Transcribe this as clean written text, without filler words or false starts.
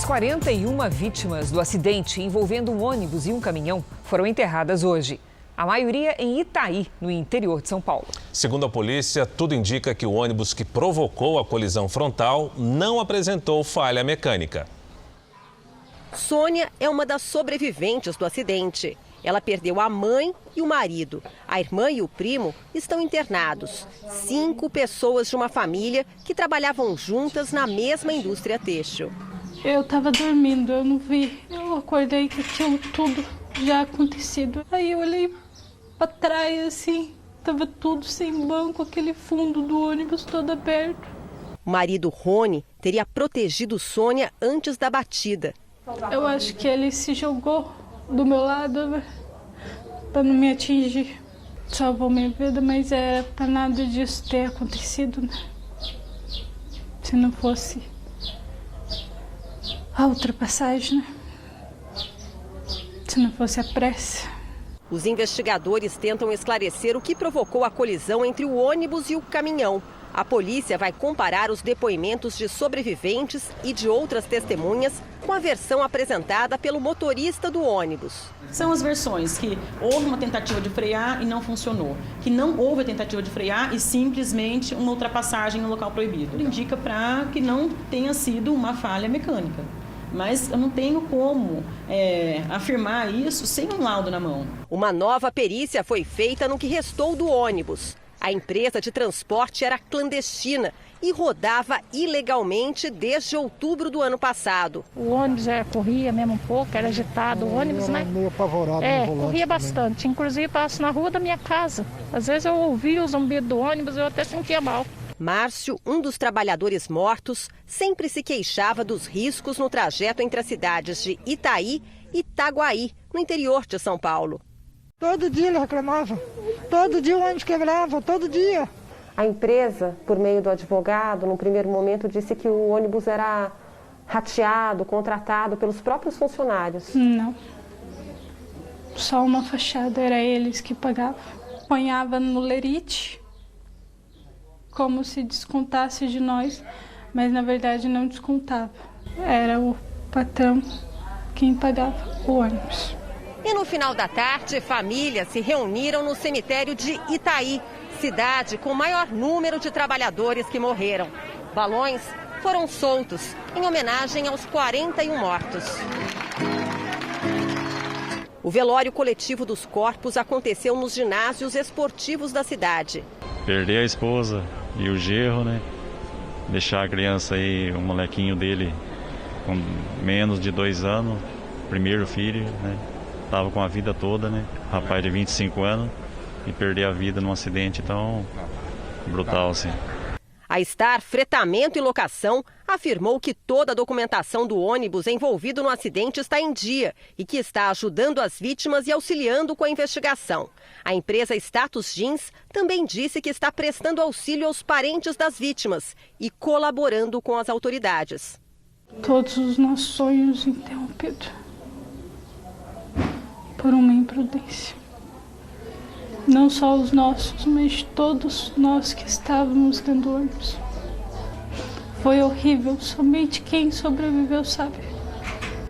As 41 vítimas do acidente envolvendo um ônibus e um caminhão foram enterradas hoje. A maioria em Itaí, no interior de São Paulo. Segundo a polícia, tudo indica que o ônibus que provocou a colisão frontal não apresentou falha mecânica. Sônia é uma das sobreviventes do acidente. Ela perdeu a mãe e o marido. A irmã e o primo estão internados. 5 pessoas de uma família que trabalhavam juntas na mesma indústria têxtil. Eu estava dormindo, eu não vi. Eu acordei com aquilo tudo já acontecido. Aí eu olhei para trás, assim, estava tudo sem banco, aquele fundo do ônibus todo aberto. O marido Rony teria protegido Sônia antes da batida. Eu acho que ele se jogou do meu lado para não me atingir. Salvou minha vida, mas era para nada disso ter acontecido, né? Se não fosse a ultrapassagem, né? Se não fosse a pressa. Os investigadores tentam esclarecer o que provocou a colisão entre o ônibus e o caminhão. A polícia vai comparar os depoimentos de sobreviventes e de outras testemunhas com a versão apresentada pelo motorista do ônibus. São as versões que houve uma tentativa de frear e não funcionou, que não houve a tentativa de frear e simplesmente uma ultrapassagem no local proibido. Indica para que não tenha sido uma falha mecânica. Mas eu não tenho como afirmar isso sem um laudo na mão. Uma nova perícia foi feita no que restou do ônibus. A empresa de transporte era clandestina e rodava ilegalmente desde outubro do ano passado. O ônibus corria mesmo um pouco, era agitado o ônibus, né? Meio apavorado no volante corria bastante. Inclusive, passo na rua da minha casa. Às vezes eu ouvia o zumbido do ônibus e eu até sentia mal. Márcio, um dos trabalhadores mortos, sempre se queixava dos riscos no trajeto entre as cidades de Itaí e Itaguaí, no interior de São Paulo. Todo dia ele reclamava, todo dia o ônibus quebrava, todo dia. A empresa, por meio do advogado, no primeiro momento disse que o ônibus era rateado, contratado pelos próprios funcionários. Não, só uma fachada, era eles que pagavam. Ponhava no lerite, como se descontasse de nós, mas na verdade não descontava. Era o patrão quem pagava o ônibus. E no final da tarde, famílias se reuniram no cemitério de Itaí, cidade com o maior número de trabalhadores que morreram. Balões foram soltos em homenagem aos 41 mortos. O velório coletivo dos corpos aconteceu nos ginásios esportivos da cidade. Perder a esposa e o genro, né? Deixar a criança aí, o molequinho dele com menos de 2 anos, primeiro filho, né? Estava com a vida toda, né? Rapaz de 25 anos e perder a vida num acidente tão brutal assim. A Star Fretamento e Locação afirmou que toda a documentação do ônibus envolvido no acidente está em dia e que está ajudando as vítimas e auxiliando com a investigação. A empresa Status Jeans também disse que está prestando auxílio aos parentes das vítimas e colaborando com as autoridades. Todos os nossos sonhos interrompidos por uma imprudência. Não só os nossos, mas todos nós que estávamos dentro do ônibus. Foi horrível, somente quem sobreviveu sabe.